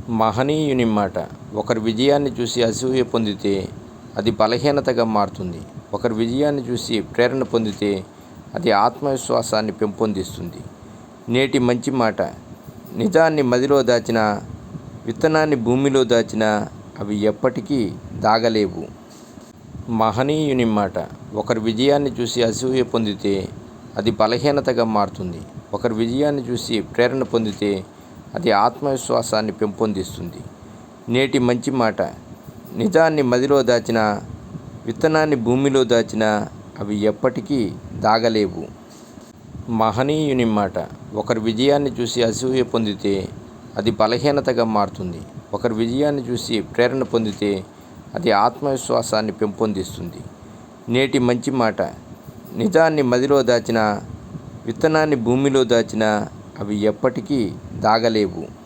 మహనీయుని మాట. ఒకరి విజయాన్ని చూసి అసూయ పొందితే అది బలహీనతగా మారుతుంది. ఒకరి విజయాన్ని చూసి ప్రేరణ పొందితే అది ఆత్మవిశ్వాసాన్ని పెంపొందిస్తుంది. నేటి మంచి మాట. నిజాన్ని మదిలో దాచినా, విత్తనాన్ని భూమిలో దాచినా అవి ఎప్పటికీ దాగలేవు. మహనీయుని మాట. ఒకరి విజయాన్ని చూసి అసూయ పొందితే అది బలహీనతగా మారుతుంది. ఒకరి విజయాన్ని చూసి ప్రేరణ పొందితే అది ఆత్మవిశ్వాసాన్ని పెంపొందిస్తుంది. నేటి మంచి మాట. నిజాన్ని మదిలో దాచినా, విత్తనాన్ని భూమిలో దాచినా అవి ఎప్పటికీ దాగలేవు. మహనీయుని మాట. ఒకరి విజయాన్ని చూసి అసూయ పొందితే అది బలహీనతగా మారుతుంది. ఒకరి విజయాన్ని చూసి ప్రేరణ పొందితే అది ఆత్మవిశ్వాసాన్ని పెంపొందిస్తుంది. నేటి మంచి మాట. నిజాన్ని మదిలో దాచినా, విత్తనాన్ని భూమిలో దాచినా అవి ఎప్పటికీ దాగలేవు.